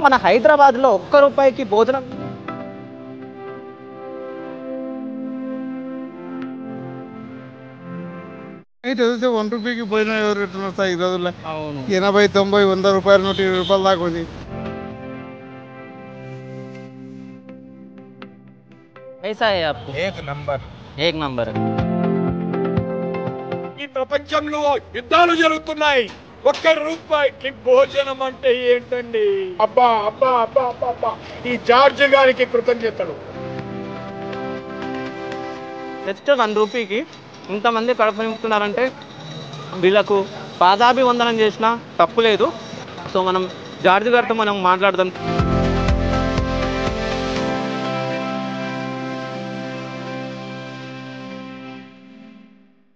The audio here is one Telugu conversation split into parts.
మన హైదరాబాద్లో ఒక్క రూపాయికి భోజనం అయితే చూస్తే 1 రూపీకి భోజనం ఎవరు పెడుతున్నారు సార్ ఈ రోజుల్లో? అవును 80, 90, 100 రూపాయలు, 120 రూపాయల దాకా ఉంది. कैसा है आपको? एक नंबर ఈ ప్రపంచంలో యుద్ధాలు జరుగుతున్నాయి. ఒక్క రూపాయికి భోజనం అంటే ఏంటండి? అబ్బా అబ్బా అబ్బా అబ్బా అబ్బా. ఈ జార్జ్ గారికి కృతజ్ఞతలు. జస్ట్ 1 రూపీకి ఇంతమంది కడుపు నింపుతున్నారంటే వీళ్ళకు పాదాభివందనం చేసినా తప్పు లేదు. సో మనం జార్జ్ గారితో మనం మాట్లాడదాం.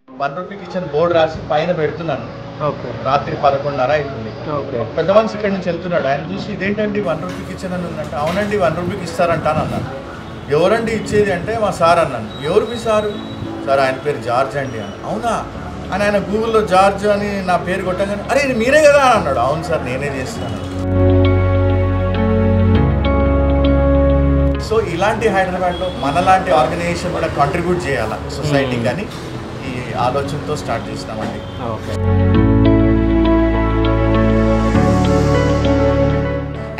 ₹1 కిచెన్ బోర్డు రాసి పైన పెడుతున్నాను. ఓకే రాత్రి 11:30 అవుతుంది. ఓకే పెద్ద మనిషి ఇక్కడి నుంచి వెళ్తున్నాడు. ఆయన చూసి ఇదేంటండి ₹1 కిచెన్ అని ఉందంట. అవునండి ₹1 ఇస్తారంట అని అన్నాను. ఎవరండి ఇచ్చేది అంటే మా సార్ అన్నాను. ఎవరు మీ సారు? సార్ ఆయన పేరు జార్జ్ అండి అని. అవునా అని ఆయన గూగుల్లో జార్జ్ అని నా పేరు కొట్టగానే అరే ఇది మీరే కదా అని అన్నాడు. అవును సార్ నేనే చేస్తాను. సో ఇలాంటి హైదరాబాద్లో మనలాంటి ఆర్గనైజేషన్ కూడా కాంట్రిబ్యూట్ చేయాలి సొసైటీకి అని ఈ ఆలోచనతో స్టార్ట్ చేసినామండి. ఓకే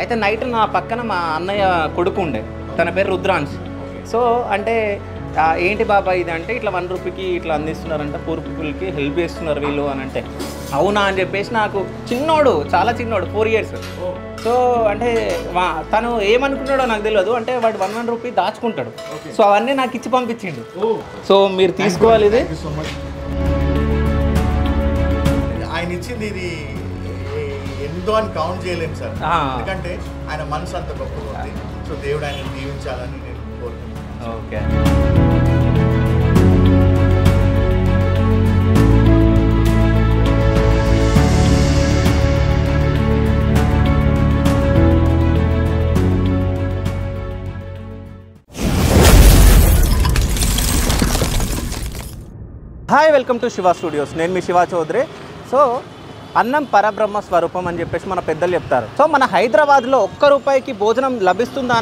అయితే నైట్ నా పక్కన మా అన్నయ్య కొడుకు ఉండే, తన పేరు రుద్రాంశ్. సో అంటే ఏంటి బాబా ఇది అంటే ఇట్లా 1 రూపీకి ఇట్లా అందిస్తున్నారంట, పూర్ పీపుల్కి హెల్ప్ చేస్తున్నారు వీళ్ళు అని అంటే అవునా అని చెప్పేసి నాకు చిన్నోడు, చాలా చిన్నోడు 4 years. సో అంటే తను ఏమనుకున్నాడో నాకు తెలియదు. అంటే వాడు 1 రూపీ దాచుకుంటాడు. సో అవన్నీ నాకు ఇచ్చి పంపించిండు. సో మీరు తీసుకోవాలి ఇది. ఆయన ఇచ్చింది ఇది ఎంతో అని కౌంట్ చేయలేము సార్. ఎందుకంటే ఆయన మనసు అంత గొప్పగా ఉంది. సో దేవుడు ఆయన దీవించాలని నేను కోరుకుంటున్నాను. Okay hi, welcome to Shiva studios. నేను మీ శివ చౌదరి. సో అన్నం పరబ్రహ్మ స్వరూపం అని చెప్పేసి మన పెద్దలు చెప్తారు. సో మన హైదరాబాద్లో ఒక్క రూపాయికి భోజనం లభిస్తుందా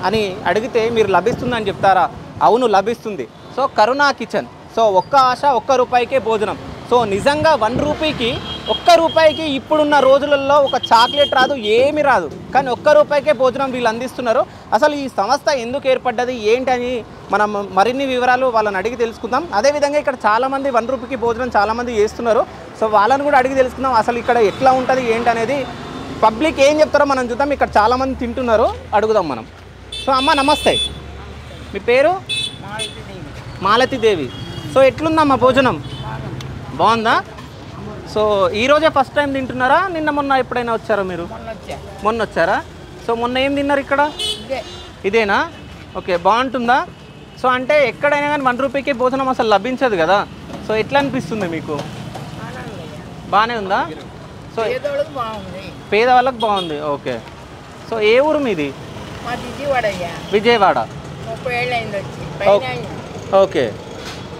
అని అడిగితే మీరు లభిస్తుందని చెప్తారా? అవును లభిస్తుంది. సో కరుణా కిచెన్. సో ఒక్క ఆశ, ఒక్క రూపాయికే భోజనం. సో నిజంగా 1 రూపీకి, ఒక్క రూపాయికి ఇప్పుడున్న రోజులలో ఒక చాక్లెట్ రాదు, ఏమి రాదు. కానీ ఒక్క రూపాయికే భోజనం వీళ్ళు అందిస్తున్నారు. అసలు ఈ సంస్థ ఎందుకు ఏర్పడ్డది ఏంటని మనం మరిన్ని వివరాలు వాళ్ళని అడిగి తెలుసుకుందాం. అదేవిధంగా ఇక్కడ చాలామంది 1 రూపీకి భోజనం చాలామంది చేస్తున్నారు. సో వాళ్ళని కూడా అడిగి తెలుసుకుందాం అసలు ఇక్కడ ఎట్లా ఉంటుంది ఏంటనేది. పబ్లిక్ ఏం చెప్తారో మనం చూద్దాం. ఇక్కడ చాలామంది తింటున్నారు, అడుగుదాం మనం. సో అమ్మ నమస్తే, మీ పేరు? మాలతీదేవి. సో ఎట్లుందమ్మా భోజనం? బాగుందా? సో ఈరోజే ఫస్ట్ టైం తింటున్నారా? నిన్న మొన్న ఎప్పుడైనా వచ్చారా మీరు? మొన్న వచ్చారా? సో మొన్న ఏం తిన్నారు ఇక్కడ? ఇదేనా? ఓకే బాగుంటుందా? సో అంటే ఎక్కడైనా కానీ 1 రూపీకి భోజనం అసలు లభించదు కదా. సో ఎట్లా అనిపిస్తుంది మీకు? బాగానే ఉందా? సో పేదవాళ్ళకి బాగుంది. ఓకే. సో ఏ ఊరు మీది? విజయవాడ. 30 ఏళ్ళు అయింది వచ్చి. ఓకే.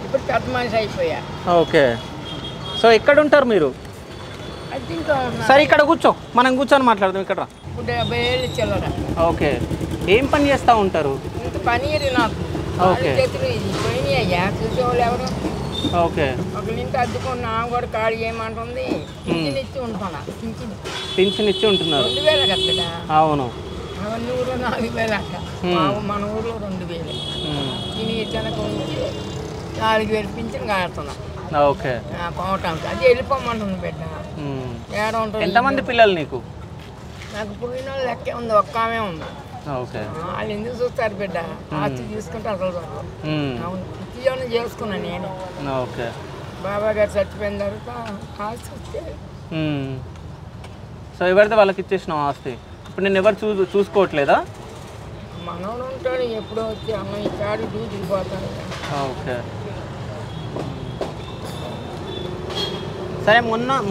ఇప్పుడు పెద్ద మనిషి అయిపోయా. ఓకే. సో ఎక్కడ ఉంటారు మీరు? సరే ఇక్కడ కూర్చో, మనం కూర్చొని మాట్లాడదాం. ఇక్కడ ఇప్పుడు 70 ఏళ్ళు చిల్లర. ఓకే. ఏం పని చేస్తూ ఉంటారు? ఇంత పని నాకు. ఓకే. చేతులు ఇది పోయినాయి అయ్యా, చూసేవాళ్ళు ఎవరు? ఓకే. ఒక ఇంటి అద్దుకున్న కూడా కాడు ఏమంటుంది, పింఛన్ ఇచ్చి ఉంటున్నా. పింఛన్ ఇచ్చి ఉంటున్నారు. 2000 కదా. అవును. అవన్నీ ఊర్లో 4000 అక్క. మన ఊర్లో 2000. తిని చెనక ఉంచి 4000 పింఛన్ కాడుతున్నా. ఓకే. పోవటానికి అది వెళ్ళిపోమంటుంది బిడ్డ. ఏడ ఉంటుంది? ఎంతమంది పిల్లలు నీకు? నాకు పోయిన వాళ్ళు లెక్కే ఉంది, ఒక్క ఆమె ఉంది. ఓకే. వాళ్ళు ఎందుకు చూస్తారు బిడ్డ? ఆస్తి తీసుకుంటే అసలు అవును ఉద్యోగం చేసుకున్నాను నేను. ఓకే. బాబా గారు చచ్చిపోయిన తర్వాత ఆస్తి వస్తే సో ఎవరితే వాళ్ళకి ఇచ్చేసినావు ఆస్తి? ఇప్పుడు నేను ఎవరు చూసుకోవట్లేదా? మనోడు ఉంటాడు, ఎప్పుడో వచ్చి అన్నం ఇచ్చాడు డ్యూటీకి పోతాడు. ఓకే. సరే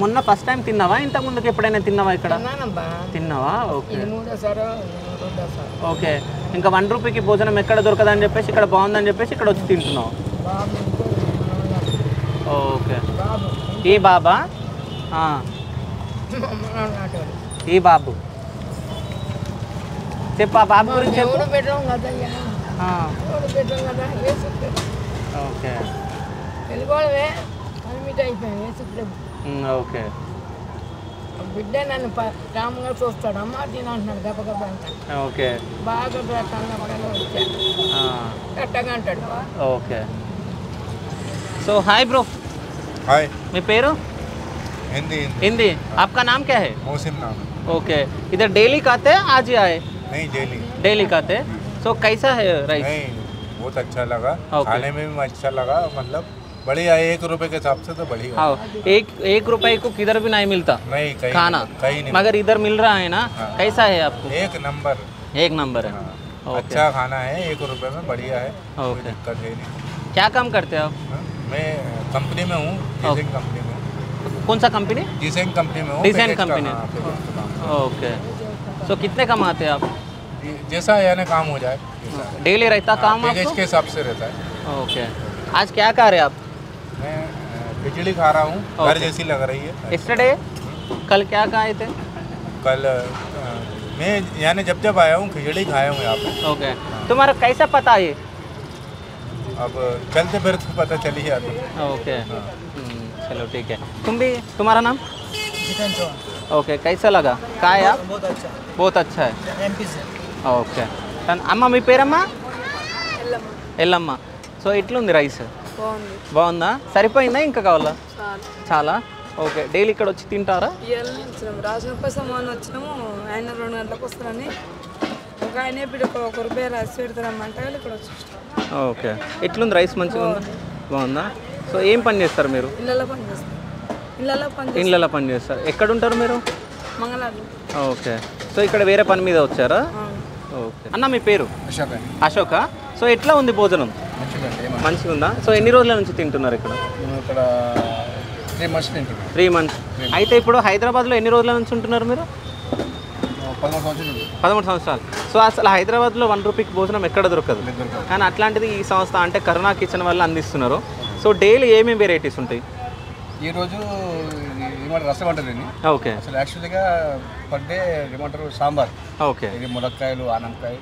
మొన్న ఫస్ట్ టైం తిన్నావా? ఇంతకు ముందుకు ఎప్పుడైనా తిన్నావా ఇక్కడ? తిన్నావా? ఓకే. ఓకే. ఇంకా 1 రూపీకి భోజనం ఎక్కడ దొరకదని చెప్పేసి ఇక్కడ బాగుందని చెప్పేసి ఇక్కడ వచ్చి తింటున్నావు. ఓకే. ఈ బాబా? ఈ బాబు చెప్పు ఆ బాబు గురించి చెప్పు. ఎవరు పెట్టడం కదయ్యా, ఎవరు పెట్టడం కదా, వేసుకుంటారు. ఓకే వెళ్ళిపోవడమే కనిమిట్ అయిపోయాం, వేసుకుంటాం. ఓకే బిడ్డ నన్ను రాముగా చూస్తాడు, అమ్మ తిన అంటున్నాడు గబగబ అంటాడు. ఓకే బాగా కన్నపడలో వచ్చాడు కట్టగా అంటాడు. Okay so hi bro. Hi మీ పేరు? हिंदी हिंदी. आपका नाम क्या है? मौसम नाम है। ओके इधर डेली खाते हैं आज ही आए? नहीं डेली डेली खाते. सो कैसा है राइस? नहीं बहुत अच्छा लगा, ओके। खाने में भी अच्छा लगा, मतलब बढ़िया है, 1 रुपए के हिसाब से तो बढ़िया। हाँ एक रुपए को किधर भी नहीं मिलता नहीं कहीं खाना, कहीं नहीं, मगर इधर मिल रहा है ना. हाँ। कैसा है आपको? एक नंबर। एक नंबर है. हाँ, ओके अच्छा खाना है, 1 रुपए में बढ़िया है, कोई ओके. दिक्कत है नहीं। क्या काम करते हैं आप? हाँ, मैं कंपनी में हूँ, ओके। डिजाइन कंपनी में हूँ, कौन सा कंपनी? डिजाइन कंपनी में हूँ, डिजाइन पैकेज का, कंपनी. हाँ, पैकेज का काम। ओके सो कितने कमाते हैं आप? जैसा यानी काम हो जाए, डेली रहता काम पैकेज आपको? के हिसाब से रहता है। ओके आज क्या खा रहे हैं आप? मैं खिचड़ी खा रहा हूँ, घर ओके. जैसी लग रही है। यस्टरडे कल क्या खाए थे? कल मैं यानी जब आया हूँ खिचड़ी खाया हूँ यहाँ पे। ओके तुम्हारा कैसा पता है? अब चलते फिर तो पता चल ही जाता। ओके चलो ठीक है. तुम भी, तुम्हारा नाम? ओके कैसा लगा? क्या है आप? बहुत अच्छा है. ఓకే అమ్మ మీ పేరమ్మా? ఎల్లమ్మ. సో ఎట్లుంది రైస్? బాగుందా? సరిపోయిందా ఇంకా కావాలా? చాలా. ఓకే డైలీ ఇక్కడ వచ్చి తింటారా? రాసిన కోసం వచ్చినాము, ఆయన 2 గంటలకు వస్తారని ఒక ఆయన ఇప్పుడు 1 రూపాయి రైస్ పెడతారమ్మంటే ఇక్కడ వచ్చి. ఓకే ఎట్లుంది రైస్? మంచిగా ఉందా? బాగుందా? సో ఏం పని చేస్తారు మీరు? ఇళ్ళలో పని చేస్తాం. ఇళ్ళలో పని చేస్తారు. ఎక్కడ ఉంటారు మీరు? మంగళవారం. ఓకే సో ఇక్కడ వేరే పని మీద వచ్చారా? ఓకే అన్న మీ పేరు? అశోక. సో ఎట్లా ఉంది భోజనం? మంచిగా ఉందా? సో ఎన్ని రోజుల నుంచి తింటున్నారు ఇక్కడ? ఇక్కడ 3 months తింటున్నాం. 3 months. అయితే ఇప్పుడు హైదరాబాద్లో ఎన్ని రోజుల నుంచి ఉంటున్నారు మీరు? 13 సంవత్సరాలు. సో అసలు హైదరాబాద్లో 1 రూపీకి భోజనం ఎక్కడ దొరకదు, కానీ అట్లాంటిది ఈ సంస్థ అంటే కరుణా కిచెన్ వల్ల అందిస్తున్నారు. సో డైలీ ఏమేమి వెరైటీస్ ఉంటాయి? ఈరోజు ఏమంటారు రసం అంటారండి. ఓకే అసలు యాక్చువల్గా పర్ డే ఏమంటారు సాంబార్, ఓకే ఇది ములక్కాయలు ఆనంకాయ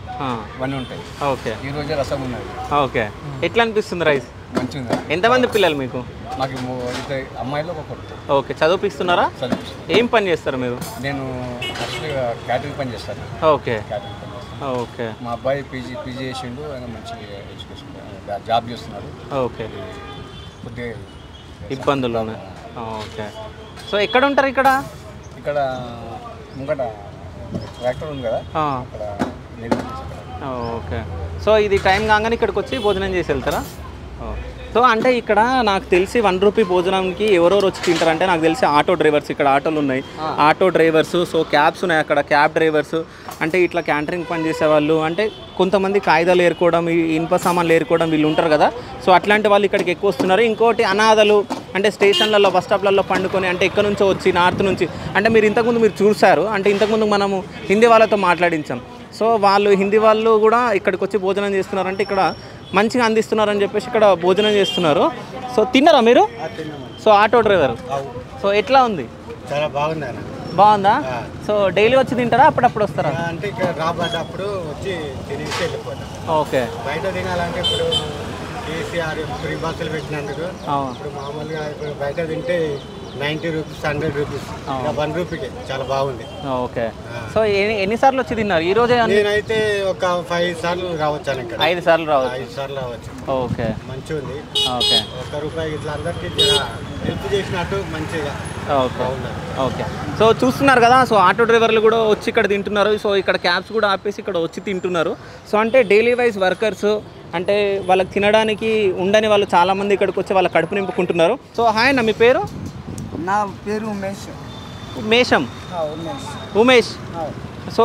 ఇవన్నీ ఉంటాయి. ఓకే ఈరోజే రసం ఉన్నది. ఓకే ఎట్లా అనిపిస్తుంది రైస్? మంచిగా. ఎంతమంది పిల్లలు మీకు? నాకు 2 అమ్మాయిలు ఒక కొడుకు. ఓకే చదివిపిస్తున్నారా? చదివిస్తాను. ఏం పని చేస్తారు మీరు? నేను యాక్చువల్గా క్యాటరింగ్ పని చేస్తాను. ఓకే క్యాటరింగ్ పని చేస్తాను. ఓకే మా అబ్బాయి పీజీ చేసిండు, ఆయన మంచి ఎడ్యుకేషన్ జాబ్ చేస్తున్నాడు. ఓకే కొద్దిగా ఇబ్బందులు ఉన్నాయి. ఓకే సో ఎక్కడ ఉంటారు ఇక్కడ? ఇక్కడ ముంగట ట్రాక్టర్ ఉంది కదా, ఆ, అక్కడ నిర్మించారు. ఓకే సో ఇది టైం కాగానే ఇక్కడికి వచ్చి భోజనం చేసి వెళ్తారా? సో అంటే ఇక్కడ నాకు తెలిసి 1 రూపీ భోజనంకి ఎవరెవరు వచ్చి తింటారంటే నాకు తెలిసి ఆటో డ్రైవర్స్, ఇక్కడ ఆటోలు ఉన్నాయి, ఆటో డ్రైవర్స్, సో క్యాబ్స్ ఉన్నాయి అక్కడ, క్యాబ్ డ్రైవర్స్, అంటే ఇట్లా క్యాంటరింగ్ పని చేసేవాళ్ళు, అంటే కొంతమంది కాగితాలు ఏరుకోవడం, ఈ ఇనుప సామాన్లు ఏరుకోవడం వీళ్ళు ఉంటారు కదా, సో అట్లాంటి వాళ్ళు ఇక్కడికి ఎక్కువ వస్తున్నారు. ఇంకోటి అనాథలు, అంటే స్టేషన్లలో బస్ స్టాప్లలో పండుకొని, అంటే ఎక్కడి నుంచో వచ్చి నార్త్ నుంచి, అంటే మీరు ఇంతకుముందు మీరు చూశారు, అంటే ఇంతకుముందు మనము హిందీ వాళ్ళతో మాట్లాడించాం. సో వాళ్ళు హిందీ వాళ్ళు కూడా ఇక్కడికి వచ్చి భోజనం చేస్తున్నారంటే ఇక్కడ మంచిగా అందిస్తున్నారని చెప్పేసి ఇక్కడ భోజనం చేస్తున్నారు. సో తిన్నారా మీరు? సో ఆటో డ్రైవర్, సో ఎట్లా ఉంది? చాలా బాగుంది అన్న. బాగుందా? సో డైలీ వచ్చి తింటారా, అప్పుడప్పుడు వస్తారా? అంటే ఇక్కడ రాబడ్డప్పుడు వచ్చి తినేసి వెళ్ళిపోతాం. ఓకే బయట తినాలంటే ఇప్పుడు కేసీఆర్ ఫ్రీ బస్సులు పెట్టినందుకు ఇప్పుడు మామూలుగా ఇప్పుడు బయట తింటే 90 రూపీస్ 100 రూపీస్, 1 రూపీకి చాలా బాగుంది. ఓకే సో ఎన్నిసార్లు వచ్చి తిన్నారు ఈ రోజే? నేనైతే ఒక 5 సార్లు రావచ్చు అని ఇక్కడ. 5 సార్లు రావచ్చు. 5 సార్లు రావచ్చు. ఓకే మంచిగా ఉంది. ఓకే 1 రూపాయి ఇట్లా అందరికీ హెల్ప్ చేసినట్టు మంచిగా. ఓకే ఓకే సో చూస్తున్నారు కదా, సో ఆటో డ్రైవర్లు కూడా వచ్చి ఇక్కడ తింటున్నారు. సో ఇక్కడ క్యాబ్స్ కూడా ఆపేసి ఇక్కడ వచ్చి తింటున్నారు. సో అంటే డైలీ వైజ్ వర్కర్స్, అంటే వాళ్ళకి తినడానికి ఉండని వాళ్ళు చాలామంది ఇక్కడికి వచ్చి వాళ్ళ కడుపు నింపుకుంటున్నారు. సో హాయ్ అన్న మీ పేరు? నా పేరు ఉమేష్. ఉమేష్. సో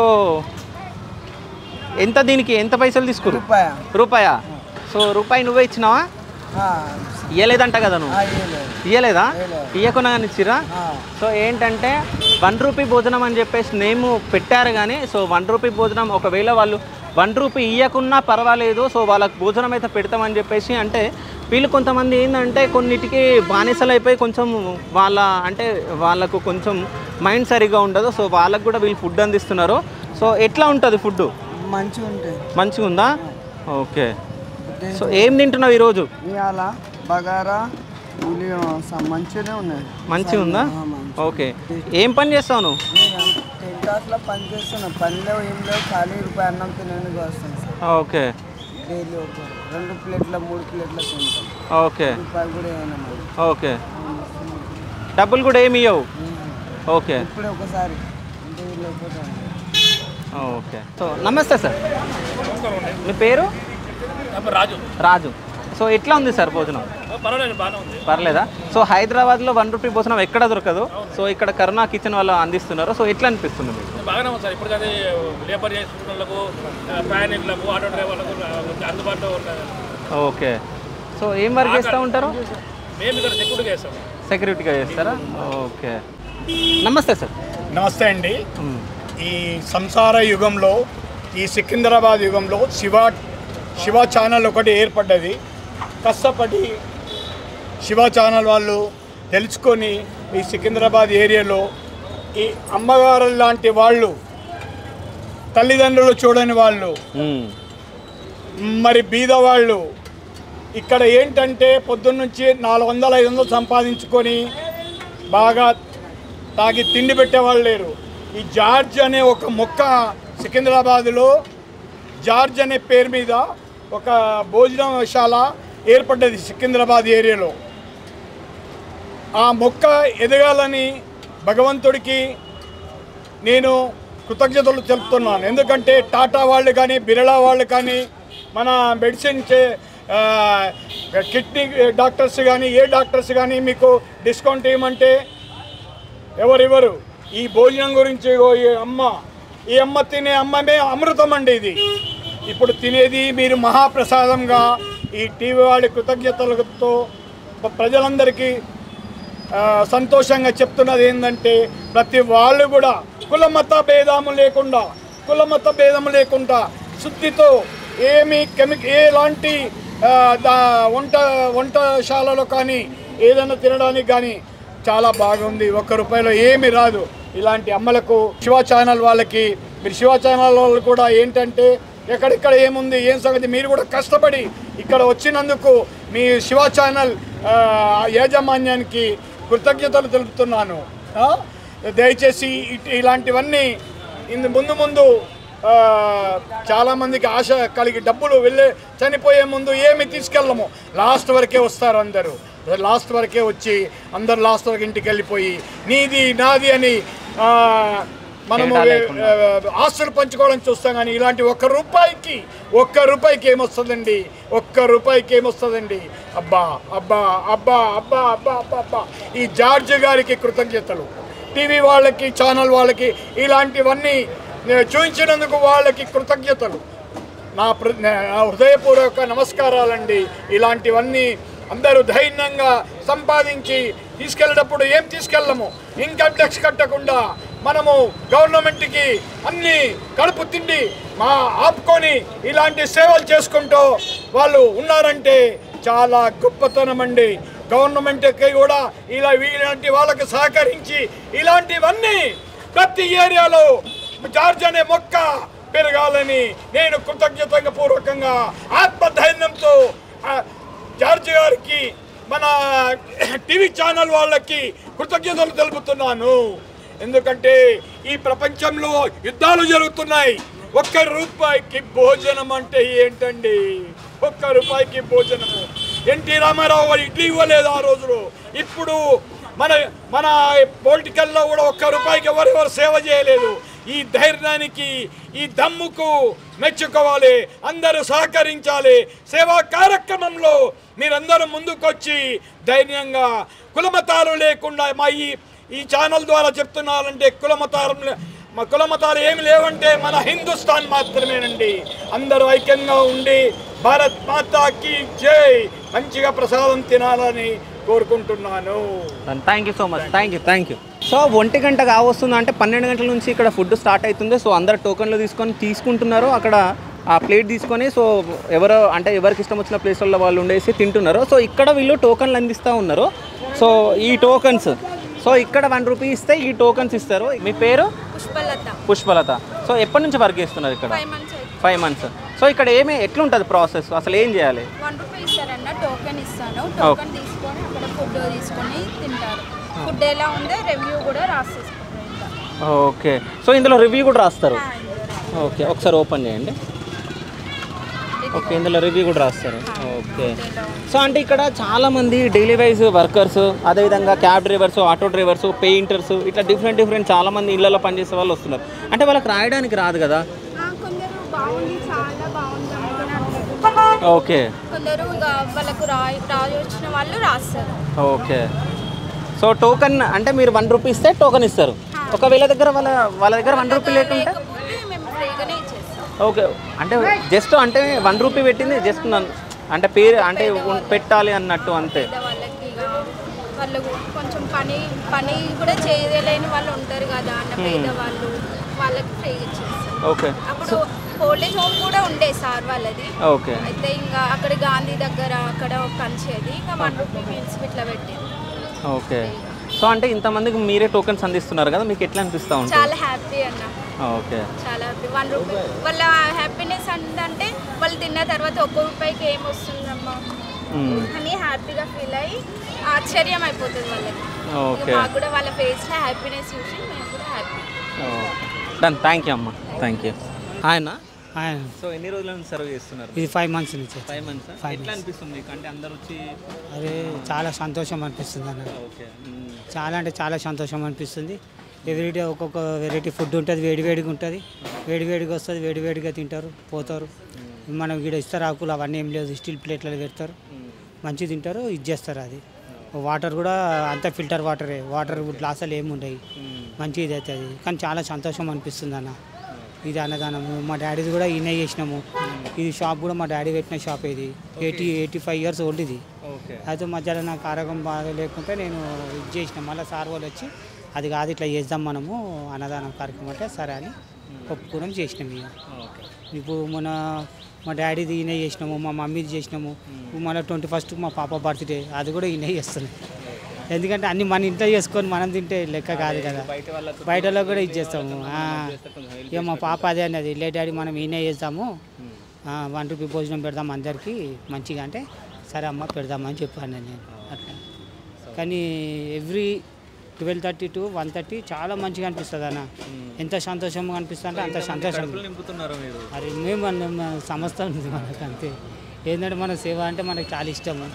ఎంత దీనికి ఎంత పైసలు తీసుకురు? రూపాయా? సో రూపాయి నువ్వే ఇచ్చినావా? ఇయ్యలేదంట కదా నువ్వు? ఇయ్యలేదా? ఇయ్యకుండా కానీ ఇచ్చిరా? సో ఏంటంటే 1 రూపీ భోజనం అని చెప్పేసి నేమ్ పెట్టారు, కానీ సో 1 రూపీ భోజనం ఒకవేళ వాళ్ళు 1 రూపీ ఇయ్యకున్నా పర్వాలేదు, సో వాళ్ళకి భోజనం అయితే పెడతామని చెప్పేసి, అంటే వీళ్ళు కొంతమంది ఏంటంటే కొన్నిటికి బానిసలు అయిపోయి కొంచెం వాళ్ళకు కొంచెం మైండ్ సరిగా ఉండదు. సో వాళ్ళకు కూడా వీళ్ళు ఫుడ్ అందిస్తున్నారు. సో ఎట్లా ఉంటుంది ఫుడ్? మంచిగా ఉంటాయి. మంచిగా ఉందా? ఓకే. సో ఏం తింటున్నావు ఈరోజు? ఇవాళ బగారా మంచిగానే ఉన్నాయి. మంచిగా ఉందా? ఓకే. ఏం పని చేస్తావు నువ్వు? టెంటాస్లో పని చేస్తున్నా. పనిలో ఏం లేవు, ఖాళీ రూపాయి అన్నం తినడానికి వస్తాను సార్. ఓకే. డైలీ ఒక 2 ప్లేట్ల 3 ప్లేట్ల తింటాం. ఓకే. రూపాయలు కూడా ఏమైనా మరి. ఓకే. డబ్బులు కూడా ఏమి ఇవ్వవు? ఓకే. ఇప్పుడే ఒకసారి అంటే లేకపోతే. ఓకే. సో నమస్తే సార్, మీ పేరు? రాజు. సో ఎట్లా ఉంది సార్ భోజనం? పర్లేదా? సో హైదరాబాద్లో 1 రూపీ భోజనం ఎక్కడ దొరకదు, సో ఇక్కడ కరుణా కిచెన్ వాళ్ళు అందిస్తున్నారు. సో ఎట్లా అనిపిస్తుంది మీకు? బాగానే ఉంది సార్. ఇప్పుడు కానీ లేబర్ చేసుకున్నలకు, ప్రయాణికులకు, ఆటో డ్రైవర్లకు అందుబాటులో ఉన్నది. ఓకే. సో ఏం వర్క్ చేస్తూ ఉంటారు? మేము ఇక్కడ సెక్యూరిటీగా చేస్తాం. సెక్యూరిటీగా చేస్తారా? ఓకే. నమస్తే సార్. నమస్తే అండి. ఈ సంసార యుగంలో, ఈ సికింద్రాబాద్ యుగంలో శివ ఛానల్ ఒకటి ఏర్పడ్డది. కష్టపడి శివ ఛానల్ వాళ్ళు తెలుసుకొని ఈ సికింద్రాబాద్ ఏరియాలో ఈ అమ్మగారు లాంటి వాళ్ళు, తల్లిదండ్రులు చూడని వాళ్ళు, మరి బీదవాళ్ళు ఇక్కడ ఏంటంటే పొద్దున్నుంచి 400-500 సంపాదించుకొని బాగా తాగి తిండి పెట్టేవాళ్ళు లేరు. ఈ జార్జ్ అనే ఒక మొక్క సికింద్రాబాద్లో జార్జ్ అనే పేరు మీద ఒక భోజనశాల ఏర్పడ్డది సికింద్రాబాద్ ఏరియాలో. ఆ మొక్క ఎదగాలని భగవంతుడికి నేను కృతజ్ఞతలు తెలుపుతున్నాను. ఎందుకంటే టాటా వాళ్ళు కానీ, బిర్లా వాళ్ళు కానీ, మన మెడిసిన్ కిడ్నీ డాక్టర్స్ కానీ, ఏ డాక్టర్స్ కానీ మీకు డిస్కౌంట్ ఇవ్వమంటే ఎవరు ఈ భోజనం గురించి ఈ అమ్మ తినే అమ్మమే అమృతం అండి. ఇది ఇప్పుడు తినేది మీరు మహాప్రసాదంగా ఈ టీవీ వాళ్ళ కృతజ్ఞతలతో ప్రజలందరికీ సంతోషంగా చెప్తున్నది ఏంటంటే వంట వాళ్ళు కూడా కుల మత భేదము లేకుండా శుద్ధితో ఏమి ఎలాంటి వంటశాలలో కానీ ఏదైనా తినడానికి కానీ చాలా బాగుంది. ₹1 ఏమీ రాదు. ఇలాంటి అమ్మలకు శివ ఛానల్ వాళ్ళకి, మీరు శివ ఛానల్ వాళ్ళు కూడా ఏంటంటే ఎక్కడెక్కడ ఏముంది ఏం సంగతి మీరు కూడా కష్టపడి ఇక్కడ వచ్చినందుకు మీ శివ ఛానల్ యాజమాన్యానికి కృతజ్ఞతలు తెలుపుతున్నాను. దయచేసి ఇలాంటివన్నీ ముందు చాలామందికి ఆశ కలిగి డబ్బులు చనిపోయే ముందు ఏమి తీసుకెళ్ళము, లాస్ట్ వరకే వస్తారు. అందరూ లాస్ట్ వరకే వచ్చి అందరు లాస్ట్ వరకు ఇంటికి వెళ్ళిపోయి నీది నాది అని మనము ఆస్తులు పంచుకోవడం చూస్తాం. కానీ ఇలాంటి ₹1 ఏమొస్తుందండి? ₹1 ఏమొస్తుందండి? అబ్బా అబ్బా అబ్బా అబ్బా అబ్బా అబ్బా. ఈ జార్జ్ గారికి కృతజ్ఞతలు, టీవీ వాళ్ళకి, ఛానల్ వాళ్ళకి ఇలాంటివన్నీ చూపించినందుకు వాళ్ళకి కృతజ్ఞతలు. నా హృదయపూర్వక నమస్కారాలండి. ఇలాంటివన్నీ అందరూ ధైర్యంగా సంపాదించి తీసుకెళ్ళేటప్పుడు ఏం తీసుకెళ్ళము, ఇన్కమ్ ట్యాక్స్ కట్టకుండా మనము గవర్నమెంట్కి అన్ని కడుపు తిండి ఆపుకొని ఇలాంటి సేవలు చేసుకుంటూ వాళ్ళు ఉన్నారంటే చాలా గొప్పతనం అండి. గవర్నమెంట్కి కూడా ఇలాంటి వాళ్ళకి సహకరించి ఇలాంటివన్నీ ప్రతి ఏరియాలో జార్జ్ అనే మొక్క పెరగాలని నేను కృతజ్ఞత పూర్వకంగా ఆత్మధైర్యంతో జార్జ్ గారికి, మన టీవీ ఛానల్ వాళ్ళకి కృతజ్ఞతలు తెలుపుతున్నాను. ఎందుకంటే ఈ ప్రపంచంలో యుద్ధాలు జరుగుతున్నాయి. ₹1 భోజనం అంటే ఏంటండి? ₹1 భోజనము. ఎన్టీ రామారావు ఇడ్లీ ఇవ్వలేదు ఆ రోజులో. ఇప్పుడు మన పొలిటికల్లో కూడా ₹1 ఎవరెవరు సేవ చేయలేదు. ఈ ధైర్యానికి, ఈ దమ్ముకు మెచ్చుకోవాలి, అందరూ సహకరించాలి. సేవా కార్యక్రమంలో మీరందరూ ముందుకొచ్చి ధైర్యంగా కులమతాలు లేకుండా ఈ ఛానల్ ద్వారా చెప్తున్నారంటే కులమతాలు ఏమి లేవంటే మన హిందుస్థాన్ మాత్రమేనండి. అందరూ ఐక్యంగా ఉండి భారత్ మాతాకి జై, మంచిగా ప్రసాదం తినాలని కోరుకుంటున్నాను. Thank you so much. Thank you. So 1 గంట కావస్తుంది అంటే 12 గంటల నుంచి ఇక్కడ ఫుడ్ స్టార్ట్ అవుతుంది. సో అందరు టోకన్లు తీసుకుంటున్నారు. అక్కడ ఆ ప్లేట్ తీసుకొని సో ఎవరికి ఇష్టం వచ్చిన ప్లేస్లలో వాళ్ళు ఉండేసి తింటున్నారు. సో ఇక్కడ వీళ్ళు టోకన్లు అందిస్తూ ఉన్నారు. సో ఈ టోకన్స్, సో ఇక్కడ ₹1 ఇస్తే ఈ టోకన్స్ ఇస్తారు. మీ పేరు? పుష్పలత. సో ఎప్పటి నుంచి వర్క్ చేస్తున్నారు ఇక్కడ? 5 months. 5 months. సో ఇక్కడ ఎట్లుంటుంది ప్రాసెస్, అసలు ఏం చేయాలి? 1 రూపీ ఇస్తారన్న, టోకెన్ ఇస్తాను. టోకెన్ తీసుకొని అక్కడ ఫుడ్ తీసుకొని తింటారు. ఫుడ్ ఎలా ఉందో రివ్యూ కూడా రాసేసుకుంటారు. ఓకే, సో ఇందులో రివ్యూ కూడా రాస్తారు. ఓకే, ఒకసారి ఓపెన్ చేయండి. ఓకే, ఇందులో రివ్యూ కూడా రాస్తారు. ఓకే, సో అంటే ఇక్కడ చాలామంది డైలీ వైజ్ వర్కర్స్, అదేవిధంగా cab drivers, auto drivers, painters, ఇట్లా డిఫరెంట్ చాలామంది ఇళ్ళలో పనిచేసే వాళ్ళు వస్తున్నారు. అంటే వాళ్ళకి రాయడానికి రాదు కదా? కొందరు బాగుంది, చాలా బాగుంది ఓకే, కొందరు వాళ్ళకు రాయొచ్చిన వాళ్ళు రాస్తారు. ఓకే, సో టోకెన్ అంటే మీరు 1 రూపీ ఇస్తే టోకెన్ ఇస్తారు. ఒకవేళ వాళ్ళ దగ్గర 1 రూపీ లేకుంటే మేము ఫ్రీగానే ఇచ్చేస్తాం. ఓకే, అంటే జస్ట్ అంటే 1 రూపీ పెట్టింది జస్ట్ అంటే పేరు అంటే పెట్టాలి అన్నట్టు అంతే. వాళ్ళకి వాళ్ళు కొంచెం పని కూడా చేయలేని వాళ్ళు ఉంటారు కదా అన్న పేదవాళ్ళు, వాళ్ళకి ఫ్రీగా ఇచ్చేస్తాం. ఓకే, అప్పుడు ఓల్డేజ్ హోమ్ కూడా ఉండే సార్ వాళ్ళది. ఓకే, అయితే ఇంకా అక్కడ గాంధీ దగ్గర అక్కడ పంచేది, ఇంకా 1 రూపీ మీల్స్ ఇట్లా పెట్టేది. ఓకే, సో అంటే ఇంతమందికి మీరే టోకెన్స్ అందిస్తున్నారు కదా, మీకు ఎట్లా అనిపిస్తూ ఉంటుంది? చాలా హ్యాపీ అన్న. ఓకే, చాలా హ్యాపీ. 1 రూపీ వాళ్ళ హ్యాపీనెస్ అంటే వాళ్ళు తిన్న తర్వాత 1 రూపాయికి ఏమొస్తుందమ్మా అని హ్యాపీగా ఫీల్ అయ్యి ఆశ్చర్యం అయిపోతుంది వాళ్ళకి. ఓకే, మాకు కూడా వాళ్ళ ఫేస్లో హ్యాపీనెస్ చూసి మేము కూడా హ్యాపీ. డన్, థ్యాంక్ యూ అమ్మ, థ్యాంక్ యూ. ఆయన సో ఎన్ని రోజుల నుంచి సర్వ్ చేస్తున్నారు? ఇది 5 months నుంచి. 5 months. ఎట్లా అనిపిస్తుంది మీకు? అంటే అందరు వచ్చి అదే చాలా సంతోషం అనిపిస్తుంది అన్న. ఓకే, చాలా అంటే చాలా సంతోషం అనిపిస్తుంది. ఎవ్రీడే ఒక్కొక్క వెరైటీ ఫుడ్ ఉంటుంది, వేడివేడిగా ఉంటుంది, వేడివేడిగా వస్తుంది, వేడివేడిగా తింటారు పోతారు. మనం ఇక్కడ ఇస్తారు ఆకులు అవన్నీ ఏం లేదు, స్టీల్ ప్లేట్లలో పెడతారు, మంచి తింటారు, ఇది చేస్తారు. అది వాటర్ కూడా అంతా ఫిల్టర్ వాటర్ గ్లాసులు ఏమి ఉండవు, మంచి ఇది అవుతుంది. కానీ చాలా సంతోషం అనిపిస్తుంది అన్న. ఇది అన్నదానము మా డాడీది కూడా ఈయన చేసినాము. ఇది షాప్ కూడా మా డాడీ పెట్టిన షాప్. ఇది 85 years ఓల్డ్ ఇది. అయితే మధ్యలో నాకు ఆరోగ్యం బాగా లేకుంటే నేను ఇది చేసిన, మళ్ళీ సార్ వాళ్ళు వచ్చి అది కాదు ఇట్లా చేద్దాం మనము అన్నదానం కార్యక్రమం అంటే సరే అని ఒప్పుకోవడం చేసినాము. ఇప్పుడు మా డాడీది ఈయన చేసినాము, మా మమ్మీది చేసినాము. మళ్ళీ 21st మా పాప బర్త్డే, అది కూడా ఈయన చేస్తున్నాయి. ఎందుకంటే అన్ని మన ఇంట్లో చేసుకొని మనం తింటే లెక్క కాదు కదా, బయటలో కూడా ఇచ్చేస్తాము. ఇక మా పాప అదే అన్నది, లే డాడీ మనం ఈయనే చేస్తాము, 1 రూపీ భోజనం పెడదాం అందరికీ మంచిగా అంటే సరే అమ్మ పెడదామని చెప్పాను నేను అట్లా. కానీ ఎవ్రీ 12:30 to 1:30 చాలా మంచిగా అనిపిస్తుంది అన్న. ఎంత సంతోషంగా అనిపిస్తుంది అంటే అంత సంతోషం. అరే మేము సంస్థ ఉంది మనకు అంతే. ఏంటంటే మన సేవ అంటే మనకు చాలా ఇష్టము,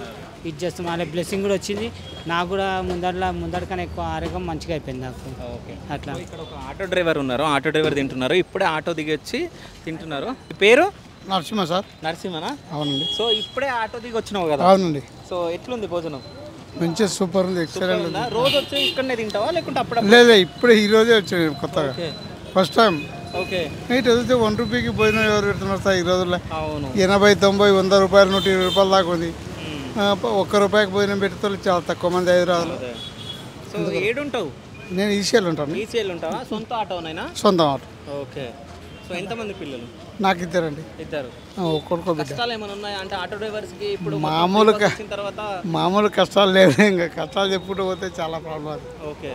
ఇది చేస్తాం. అలా బ్లెస్సింగ్ కూడా వచ్చింది నాకు కూడా. ముందరికన్నా ఎక్కువ ఆరోగ్యం మంచిగా అయిపోయింది నాకు. అట్లా ఇక్కడ ఒక ఆటో డ్రైవర్ ఉన్నారు, ఆటో డ్రైవర్ తింటున్నారు, ఇప్పుడే ఆటో దిగి వచ్చి తింటున్నారు. పేరు నరసింహ సార్. నరసింహనా? అవునండి. సో ఇప్పుడే ఆటో దిగి వచ్చినావు కదా? అవునండి. సో ఎట్లుంది భోజనం? మంచిగా సూపర్ ఉంది, ఎక్సలెంట్ ఉంది. రోజు వచ్చి ఇక్కడనే తింటావా లేకుంటే అప్పుడు? లేదు, ఇప్పుడే ఈ రోజే వచ్చాను కొత్తగా, ఫస్ట్ టైం. ఓకే, నైట్ వదిలితే 1 రూపీకి భోజనం ఎవరు పెడుతున్నారు సార్ ఈ రోజుల్లో? అవును, 80, 90, 100 రూపాయలు, 120 రూపాయల దాకా ఉంది. 1 రూపాయికి భోజనం పెడతారు చాలా తక్కువ మంది హైదరాబాద్లో. సో ఏడుంటావు? నేను ఈసీఎల్ ఉంటాను. ఈసీఎల్ ఉంటావా? సొంత ఆటోనైనా? సొంతం ఆటో. ఓకే, సో ఎంతమంది పిల్లలు? నాకు ఇద్దరండి. ఇద్దరు. ఒక్కొక్క బిడ్డ. కష్టాలు ఏమైనా ఉన్నాయా అంటే ఆటో డ్రైవర్స్కి? ఇప్పుడు మామూలు కష్టాలు లేవు, ఇంకా కష్టాలు చెప్పుకుంటూ పోతే చాలా ప్రాబ్లం. ఓకే,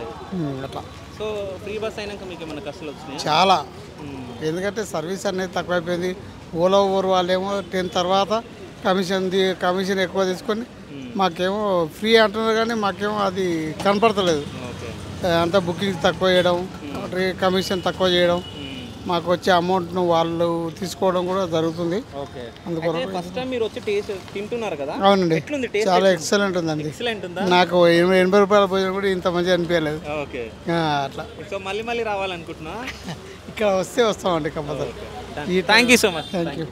అట్లా. సో ఫ్రీ బస్ అయినాక మీకు ఏమైనా కష్టాలు వచ్చినాయి? చాలా, ఎందుకంటే సర్వీస్ అనేది తక్కువైపోయింది. ఓలా ఓవర్ వాళ్ళేమో 10 తర్వాత కమిషన్ ఎక్కువ తీసుకొని మాకేమో ఫ్రీ అంటున్నారు, కానీ మాకేమో అది కనపడతలేదు. అంతా బుకింగ్ తక్కువ చేయడం, కమిషన్ తక్కువ చేయడం, మాకు వచ్చే అమౌంట్ను వాళ్ళు తీసుకోవడం కూడా జరుగుతుంది. అందుకోసం ఫస్ట్ టైం మీరు వచ్చి టేస్ట్ తింటున్నారు కదా? అవునండి, చాలా ఎక్సలెంట్ ఉందండి. నాకు 80 రూపాయల భోజనం కూడా ఇంత మంచిగా అనిపించలేదు. ఓకే, అట్లా. సో మళ్ళీ రావాలనుకుంటున్నా? ఇక్కడ వస్తామండి compulsory. Thank you so much. Thank you.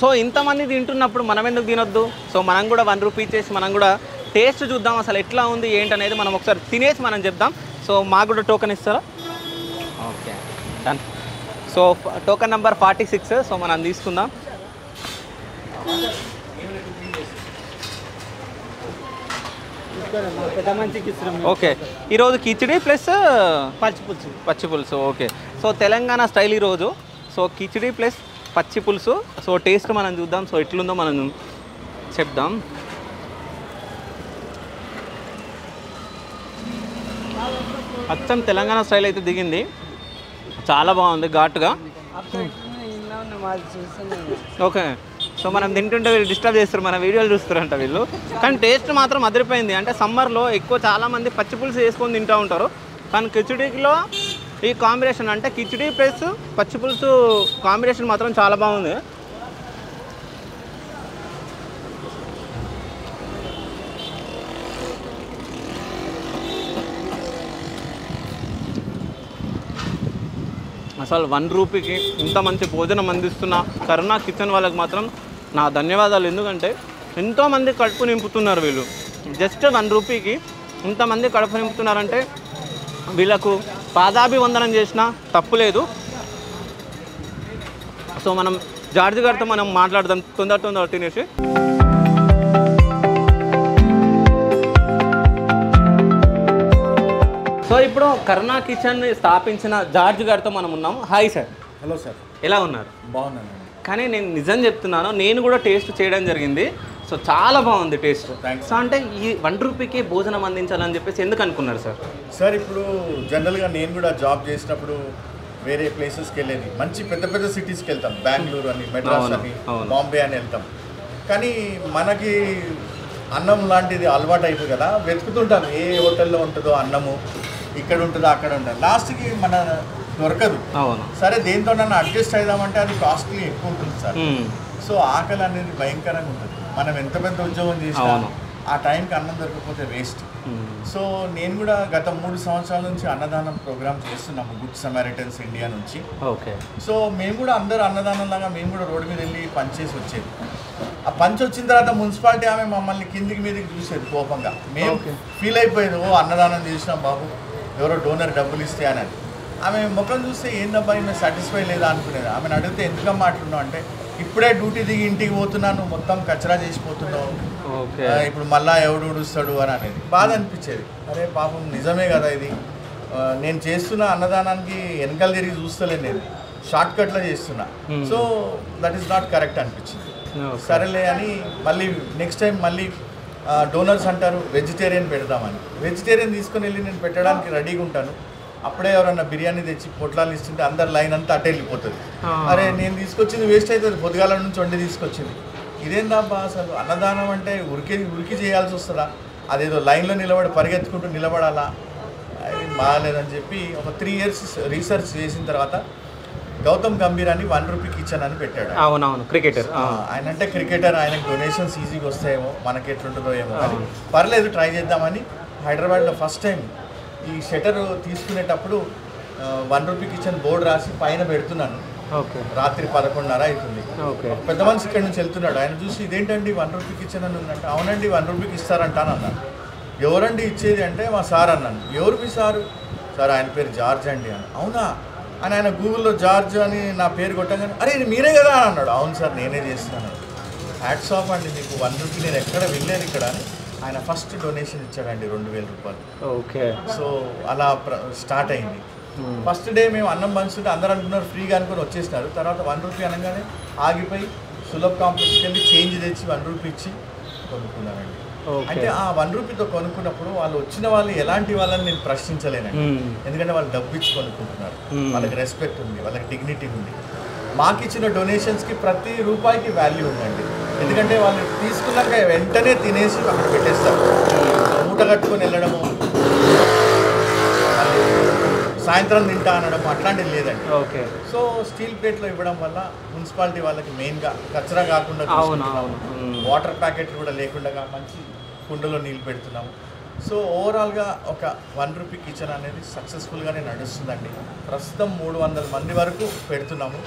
So ఇంతమంది తింటున్నప్పుడు మనం ఎందుకు తినొద్దు? సో మనం కూడా 1 రూపీ ఇచ్చేసి మనం కూడా టేస్ట్ చూద్దాం, అసలు ఎట్లా ఉంది ఏంటనేది మనం ఒకసారి తినేసి మనం చెప్దాం. సో మాకు కూడా టోకెన్ ఇస్తారా? Okay, done. So token number 46. So మనం తీసుకుందాం. ఓకే, ఈరోజు కిచిడి ప్లస్ పచ్చి పులుసు. ఓకే, సో తెలంగాణ స్టైల్ ఈరోజు. సో కిచిడి ప్లస్ పచ్చి పులుసు. సో టేస్ట్ మనం చూద్దాం, సో ఎట్లుందో మనం చెప్దాం. అచ్చం తెలంగాణ స్టైల్ అయితే దిగింది, చాలా బాగుంది, ఘాటుగా. చూడండి మాది చూస్తున్నాను. ఓకే, సో మనం తింటుంటే వీళ్ళు డిస్టర్బ్ చేస్తారు, మన వీడియోలు చూస్తారంట వీళ్ళు. కానీ టేస్ట్ మాత్రం అదిరిపోయింది. అంటే సమ్మర్లో ఎక్కువ చాలామంది పచ్చి పులుసు వేసుకొని తింటూ ఉంటారు, కానీ కిచిడీలో ఈ కాంబినేషన్ అంటే కిచిడీ ప్లస్ పచ్చి పులుసు కాంబినేషన్ మాత్రం చాలా బాగుంది. అసలు 1 రూపీకి ఇంత మంచి భోజనం అందిస్తున్న కరుణా కిచెన్ వాళ్ళకి మాత్రం నా ధన్యవాదాలు. ఎందుకంటే ఎంతోమంది కడుపు నింపుతున్నారు వీళ్ళు. జస్ట్ 1 రూపీకి ఇంతమంది కడుపు నింపుతున్నారంటే వీళ్ళకు పాదాభివందనం చేసినా తప్పు లేదు. సో మనం జార్జ్ గారితో మనం మాట్లాడదాం తొందర తినేసి. సో ఇప్పుడు కరుణా కిచెన్ స్థాపించిన జార్జ్ గారితో మనం ఉన్నాం. Hi sir. హలో సార్, ఎలా ఉన్నారు? బాగున్నాను. కానీ నేను నిజం చెప్తున్నాను, నేను కూడా టేస్ట్ చేయడం జరిగింది. సో చాలా బాగుంది టేస్ట్. సో అంటే ఈ 1 రూపీకి భోజనం అందించాలని చెప్పేసి ఎందుకు అనుకున్నారు సార్? సార్ ఇప్పుడు జనరల్గా నేను కూడా జాబ్ చేసినప్పుడు వేరే ప్లేసెస్కి వెళ్ళేది, మంచి పెద్ద పెద్ద సిటీస్కి వెళ్తాం, బెంగళూరు అని, మెడ్రాస్ అని, బాంబే అని వెళ్తాం. కానీ మనకి అన్నం లాంటిది అలవాటు అయిపోయి కదా, వెతుకుతుంటాం ఏ హోటల్లో ఉంటుందో అన్నము, ఇక్కడ ఉంటుందో అక్కడ ఉంటుంది, లాస్ట్కి మన దొరకదు. సరే దేంతోనన్నా అడ్జస్ట్ అయిదామంటే అది కాస్ట్లీ ఎక్కువ ఉంటుంది సార్. సో ఆకలి అనేది భయంకరంగా ఉంటుంది. మనం ఎంత పెద్ద ఉద్యోగం చేసినా ఆ టైంకి అన్నం దొరకకపోతే వేస్ట్. సో నేను కూడా గత 3 సంవత్సరాల నుంచి అన్నదానం ప్రోగ్రామ్ చేస్తున్నాము గుడ్ సమారిటన్స్ ఇండియా నుంచి. ఓకే. సో మేము కూడా అందరూ అన్నదానం లాగా మేము కూడా రోడ్డు మీద వెళ్ళి పంచేసి వచ్చేది. ఆ పంచి వచ్చిన తర్వాత మున్సిపాలిటీ ఆమె మమ్మల్ని కిందికి మీదకి చూసేది కోపంగా. మేము ఫీల్ అయిపోయేది, ఓ అన్నదానం చేసినాం బాబు, ఎవరో డోనర్ డబ్బులు ఇస్తే అని. ఆమె ముఖం చూస్తే ఏందబ్బా మేము సాటిస్ఫై లేదా అనుకునేది. ఆమెను అడిగితే ఎందుకమ్మా అట్లున్నావు అంటే, ఇప్పుడే డ్యూటీ దిగి ఇంటికి పోతున్నాను, మొత్తం కచరా చేసిపోతున్నావు, ఇప్పుడు మళ్ళా ఎవడు ఉడుస్తాడు అని అనేది బాధ అనిపించేది. అరే పాపం నిజమే కదా ఇది, నేను చేస్తున్న అన్నదానానికి వెనకాల తిరిగి చూస్తలేను, నేను షార్ట్ కట్లో చేస్తున్నా. So that is not correct అనిపించింది. సరేలే అని మళ్ళీ నెక్స్ట్ టైం మళ్ళీ డోనర్స్ అంటారు వెజిటేరియన్ పెడదామని, వెజిటేరియన్ తీసుకొని వెళ్ళి నేను పెట్టడానికి రెడీగా ఉంటాను. అప్పుడే ఎవరన్నా బిర్యానీ తెచ్చి పొట్లాలు ఇస్తుంటే అందరు లైన్ అంతా అటే వెళ్ళిపోతుంది. అరే నేను తీసుకొచ్చింది వేస్ట్ అవుతుంది, పొద్దుగాల నుంచి వండి తీసుకొచ్చింది, ఇదేందాబ్బా అసలు అన్నదానం అంటే ఉరికి చేయాల్సి వస్తుందా, అదేదో లైన్లో నిలబడి పరిగెత్తుకుంటూ నిలబడాలా, అది బాగాలేదని చెప్పి ఒక 3 years రీసెర్చ్ చేసిన తర్వాత గౌతమ్ గంభీర్ అని 1 రూపీ కిచెన్ అని పెట్టాడు. అవునవును, క్రికెటర్. ఆయన అంటే క్రికెటర్, ఆయనకు డొనేషన్స్ ఈజీగా వస్తాయేమో, మనకి ఎట్లుంటుందో ఏమో, కానీ పర్లేదు ట్రై చేద్దామని హైదరాబాద్లో ఫస్ట్ టైం ఈ షటర్ తీసుకునేటప్పుడు 1 రూపీ కిచెన్ బోర్డు రాసి పైన పెడుతున్నాను. రాత్రి 11:30 అవుతుంది. పెద్ద మనిషి ఇక్కడ నుంచి వెళ్తున్నాడు, ఆయన చూసి ఇదేంటండి 1 రూపీ కిచెన్ అని ఉందంటే, అవునండి 1 రూపీకి ఇస్తారంట అని అన్నాను. ఎవరండి ఇచ్చేది అంటే మా సార్ అన్నాను. ఎవరు మీ సారు? సార్ ఆయన పేరు జార్జ్ అండి అని. అవునా అని ఆయన గూగుల్లో జార్జ్ అని నా పేరు కొట్టగానే, అరే ఇది మీరే కదా అని అన్నాడు. అవును సార్ నేనే చేస్తున్నాను. హ్యాట్స్ ఆఫ్ అండి మీకు, 1 రూపీ నేను ఎక్కడ వెళ్ళాను ఇక్కడ అని ఆయన ఫస్ట్ డొనేషన్ ఇచ్చాడండి 2000 రూపాయలు. ఓకే. సో అలా స్టార్ట్ అయింది. ఫస్ట్ డే మేము అన్నం పంచుతుంటే అందరూ అనుకున్నారు ఫ్రీగా అనుకుని వచ్చేసినారు. తర్వాత 1 రూపీ అనగానే ఆగిపోయి సులభ్ కాంప్లెక్స్కి వెళ్ళి చేంజ్ తెచ్చి 1 రూపీ ఇచ్చి కొనుక్కున్నానండి. అంటే ఆ 1 రూపీతో కొనుక్కున్నప్పుడు వాళ్ళు వచ్చిన వాళ్ళు ఎలాంటి వాళ్ళని నేను ప్రశ్నించలేనండి, ఎందుకంటే వాళ్ళు డబ్బు ఇచ్చి కొనుక్కుంటున్నారు, వాళ్ళకి రెస్పెక్ట్ ఉంది, వాళ్ళకి డిగ్నిటీ ఉంది. మాకు ఇచ్చిన డొనేషన్స్కి ప్రతి రూపాయికి వాల్యూ ఉందండి, ఎందుకంటే వాళ్ళు తీసుకున్నాక వెంటనే తినేసి అక్కడ పెట్టేస్తారు. మూట కట్టుకొని వెళ్ళడము, సాయంత్రం తింటా అనడం అట్లాంటిది లేదండి. ఓకే. సో స్టీల్ ప్లేట్లో ఇవ్వడం వల్ల మున్సిపాలిటీ వాళ్ళకి మెయిన్గా కచరా కాకుండా వాటర్ ప్యాకెట్లు కూడా లేకుండా మంచి కుండలో నీళ్ళు పెడుతున్నాము. సో ఓవరాల్గా ఒక 1 రూపీ కిచెన్ అనేది సక్సెస్ఫుల్గానే నడుస్తుందండి. ప్రస్తుతం 300 మంది వరకు పెడుతున్నాము.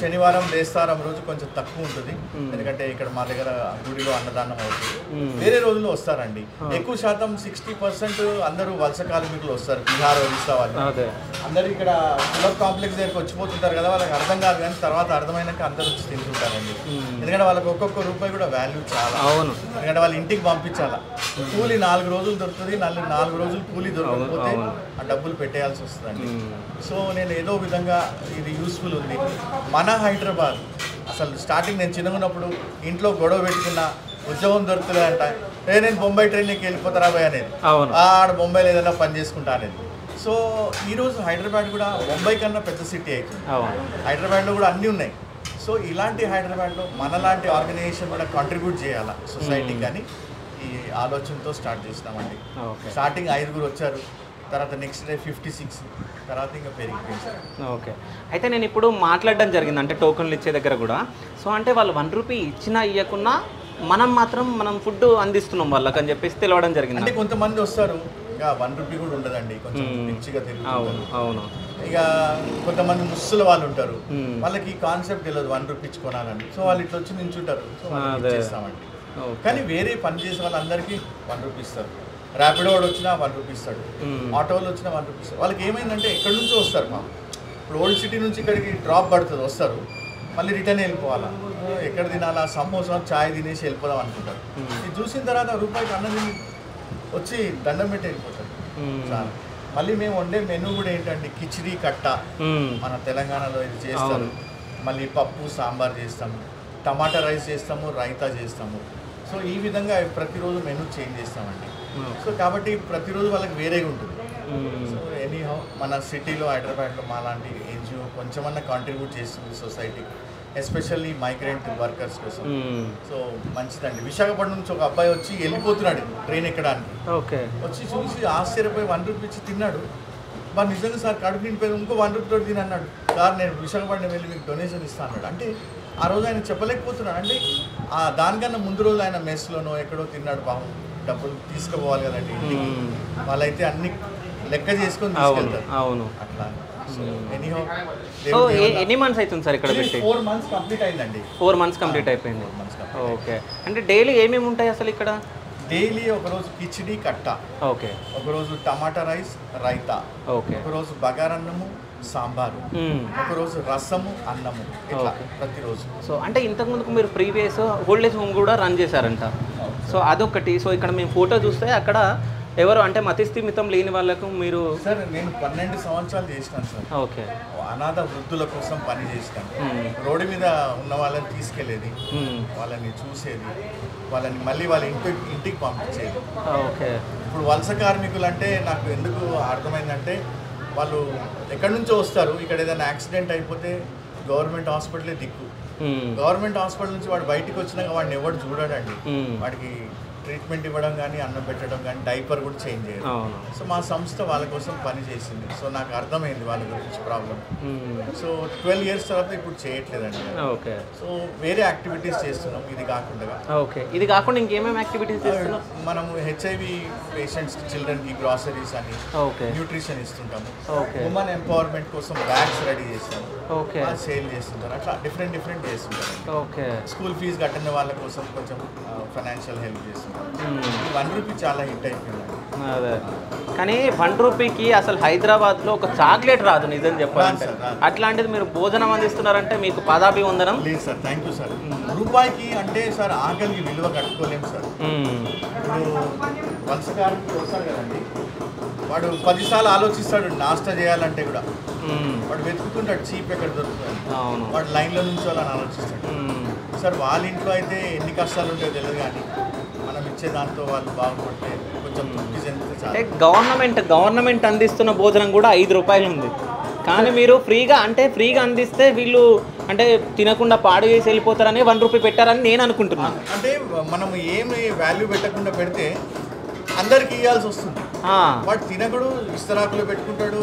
శనివారం బేస్తారం రోజు కొంచెం తక్కువ ఉంటుంది, ఎందుకంటే ఇక్కడ మా దగ్గర గుడిలో అన్నదానం అవుతుంది. వేరే రోజుల్లో వస్తారండి. ఎక్కువ శాతం 60% అందరూ వలస కార్మికులు వస్తారు, బీహార్, ఒరిస్సా వాళ్ళు. అందరూ ఇక్కడ సులభ్ కాంప్లెక్స్ దగ్గరికి వచ్చిపోతుంటారు కదా, వాళ్ళకి అర్థం కాదు, కానీ తర్వాత అర్థమైనాక అందరూ వచ్చి తింటుంటారండి. ఎందుకంటే వాళ్ళకి ఒక్కొక్క రూపాయి కూడా వాల్యూ చాలా. అవును, ఎందుకంటే వాళ్ళ ఇంటికి పంపించాలా, కూలి 4 రోజులు దొరుకుతుంది, 4 రోజులు కూలీ దొరకకపోతే ఆ డబ్బులు పెట్టేయాల్సి వస్తుందండి. సో నేను ఏదో విధంగా ఇది యూస్ఫుల్ ఉంది. మన హైదరాబాద్ అసలు స్టార్టింగ్ నేను చిన్నగున్నప్పుడు ఇంట్లో గొడవ పెట్టుకున్న, ఉద్యోగం దొరుకుతుందంట, నేను బొంబాయి ట్రైన్కి వెళ్ళిపోతారా భయ్ అనేది, ఆడ బొంబాయిలో ఏదైనా పని చేసుకుంటా అనేది. సో ఈరోజు హైదరాబాద్ కూడా బొంబాయి కన్నా పెద్ద సిటీ అవుతుంది. హైదరాబాద్లో కూడా అన్నీ ఉన్నాయి. సో ఇలాంటి హైదరాబాద్లో మనలాంటి ఆర్గనైజేషన్ కూడా కాంట్రిబ్యూట్ చేయాలా సొసైటీ కానీ ఈ ఆలోచనతో స్టార్ట్ చేసినామండి. స్టార్టింగ్ 5 వచ్చారు, తర్వాత నెక్స్ట్ డే 56, తర్వాత ఇంకా పెరిగిపోయింది. ఓకే. అయితే నేను ఇప్పుడు మాట్లాడడం జరిగింది అంటే టోకన్లు ఇచ్చే దగ్గర కూడా. సో అంటే వాళ్ళు 1 రూపీ ఇచ్చినా ఇవ్వకున్నా మనం ఫుడ్ అందిస్తున్నాం వాళ్ళకి అని చెప్పేసి తెలవడం జరిగింది. అంటే కొంతమంది వస్తారు ఇక 1 రూపీ కూడా ఉండదండి, కొంచెం పిచ్చిగా తిరుగుతారు. అవును. ఇక కొంతమంది ముస్సుల వాళ్ళు ఉంటారు, వాళ్ళకి కాన్సెప్ట్ తెలియదు 1 రూపీ ఇచ్చుకోనాలని. సో వాళ్ళు ఇట్లా వచ్చి నించుంటారు. సో వాళ్ళు చేస్తామండి. కానీ వేరే పని చేసే వాళ్ళందరికీ 1 రూపీ ఇస్తారు. ర్యాపిడో వాడు వచ్చినా 1 రూపీ ఇస్తాడు, ఆటో వాళ్ళు వచ్చినా 1 రూపీ ఇస్తారు. వాళ్ళకి ఏమైందంటే ఎక్కడి నుంచో వస్తారు మా ఇప్పుడు ఓల్డ్ సిటీ నుంచి ఇక్కడికి డ్రాప్ పడుతుంది, వస్తారు మళ్ళీ రిటర్న్ వెళ్ళిపోవాలా, ఎక్కడ తినాలా, సమోసా చాయ్ తినేసి వెళ్ళిపోదాం అనుకుంటారు. ఇది చూసిన తర్వాత రూపాయికి అన్నం తిని వచ్చి దండం పెట్టి వెళ్ళిపోతారు. చాలా మళ్ళీ మేము వండే మెనూ కూడా ఏంటంటే కిచిడి కట్ట, మన తెలంగాణలో ఇది చేస్తారు. మళ్ళీ పప్పు సాంబార్ చేస్తాము, టమాటా రైస్ చేస్తాము, రైతా చేస్తాము. సో ఈ విధంగా ప్రతిరోజు మెనూ చేంజ్ చేస్తామండి. సో కాబట్టి ప్రతిరోజు వాళ్ళకి వేరేగా ఉంటుంది. సో ఎనీహౌ మన సిటీలో హైదరాబాద్లో మా లాంటి ఎన్జిఓ కొంచెమన్నా కాంట్రిబ్యూట్ చేస్తుంది సొసైటీకి, ఎస్పెషల్లీ మైగ్రెంట్ వర్కర్స్ కోసం. సో మంచిదండి. విశాఖపట్నం నుంచి ఒక అబ్బాయి వచ్చి వెళ్ళిపోతున్నాడు ట్రైన్ ఎక్కడానికి, వచ్చి చూసి ఆశ్చర్యపోయి 1 రూపీ ఇచ్చి తిన్నాడు. మరి నిజంగా సార్ కడుపు నిండిపోయి ఇంకో 1 రూపీతో తిని అన్నాడు. సార్ నేను విశాఖపట్నం వెళ్ళి మీకు డొనేషన్ ఇస్తాను అన్నాడు. అంటే ఆ రోజు ఆయన చెప్పలేకపోతున్నాడు. అంటే దానికన్నా ముందు రోజు ఆయన మెస్లోనో ఎక్కడో తిన్నాడు. పాపం డబ్బులు తీసుకుపోవాలి కదండి ఇంటికి, వాళ్ళైతే అన్ని లెక్క చేసుకొని తీసుకెళ్తారు. అవును. అట్లా ఎనీహౌ ఎన్ని మంత్స్ అవుతుంది సార్ ఇక్కడ పెట్టి? 4 months కంప్లీట్ అయిందండి. 4 months కంప్లీట్ అయిపోయింది. ఓకే. అంటే డైలీ ఏమేమి ఉంటాయి అసలు ఇక్కడ? డైలీ ఒకరోజు కిచిడి కట్ట, ఓకే, ఒకరోజు టమాటా రైస్ రైతా, ఓకే, ఒకరోజు బగారన్నము సాంబారు, ఒకరోజు రసము అన్నము, ఇట్లా ప్రతిరోజు. సో అంటే ఇంతకుముందుకు మీరు ప్రీవియస్ ఓల్డ్ ఏజ్ హోమ్ కూడా రన్ చేశారంట. సో అదొకటి. సో ఇక్కడ మేము ఫోటో చూస్తే అక్కడ ఎవరు అంటే మతిస్థిమితం లేని వాళ్ళకు మీరు? సార్ నేను 12 సంవత్సరాలు చేసినాను సార్. ఓకే. అనాథ వృద్ధుల కోసం పని చేస్తాను. రోడ్డు మీద ఉన్న వాళ్ళని తీసుకెళ్లేది, వాళ్ళని చూసేది, వాళ్ళని మళ్ళీ వాళ్ళ ఇంటికి పంపించేది. ఓకే. ఇప్పుడు వలస కార్మికులు అంటే నాకు ఎందుకు అర్థమైందంటే, వాళ్ళు ఎక్కడి నుంచో వస్తారు, ఇక్కడ ఏదైనా యాక్సిడెంట్ అయిపోతే గవర్నమెంట్ హాస్పిటలే దిక్కు. గవర్నమెంట్ హాస్పిటల్ నుంచి వాడు బయటికి వచ్చినాక వాడిని ఎవరు చూడాడండి. వాడికి ట్రీట్మెంట్ ఇవ్వడం కానీ, అన్నం పెట్టడం కానీ, డైపర్ కూడా చేంజ్ చేయాలి. సో మా సంస్థ వాళ్ళ కోసం పని చేసింది. సో నాకు అర్థమైంది వాళ్ళ గురించి ప్రాబ్లం. సో 12 years తర్వాత ఇప్పుడు చేయట్లేదండి. ఓకే. సో వేరే యాక్టివిటీస్ చేస్తున్నాం ఇది కాకుండా. ఓకే. ఇది కాకుండా ఇంకేమేమి యాక్టివిటీస్ చేస్తున్నాం? మనము HIV పేషెంట్స్ చిల్డ్రన్కి గ్రాసరీస్ అని, న్యూట్రిషన్ ఇస్తుంటాము. ఉమెన్ ఎంపవర్మెంట్ కోసం బ్యాగ్స్ రెడీ చేస్తాము, సేల్ చేస్తుంటారు. అట్లా డిఫరెంట్ చేస్తుంటారు. ఓకే. స్కూల్ ఫీజు కట్టిన వాళ్ళ కోసం కొంచెం ఫైనాన్షియల్ హెల్ప్ చేస్తుంటారు. 1 రూపీ చాలా హిట్ అయిపోయింది. అదే, కానీ 1 రూపీకి అసలు హైదరాబాద్లో ఒక చాక్లెట్ రాదు నిజం చెప్పాలంటే. అట్లాంటిది మీరు భోజనం అందిస్తున్నారంటే మీకు పాదాభివందనం. లేదు సార్, థ్యాంక్ యూ సార్. రూపాయికి అంటే సార్ ఆకలికి విలువ కట్టుకోలేము సార్. ఇప్పుడు వలసకారులు వస్తారు కదండి, వాడు 10 సార్లు ఆలోచిస్తాడు నాస్టా చేయాలంటే కూడా. వాడు వెతుకుతుంటాడు చీప్ ఎక్కడ దొరుకుతుంది, వాడు లైన్లో నుంచి వాళ్ళని ఆలోచిస్తాడు. సార్ వాళ్ళ ఇంట్లో అయితే ఎన్ని కష్టాలు ఉంటాయో తెలియదు, కానీ మనం ఇచ్చే దాంతో వాళ్ళు బాగుపడితే కొంచెం తృప్తి చెందితే చాలు. గవర్నమెంట్ అందిస్తున్న భోజనం కూడా 5 రూపాయలు ఉంది, కానీ మీరు ఫ్రీగా అందిస్తే వీళ్ళు అంటే తినకుండా పాడు చేసి వెళ్ళిపోతారని 1 రూపీ పెట్టారని నేను అనుకుంటున్నాను. అంటే మనం ఏమి వాల్యూ పెట్టకుండా పెడితే అందరికి ఇవ్వాల్సి వస్తుంది. వాడు తినకుడు ఇస్తరాకులో పెట్టుకుంటాడు,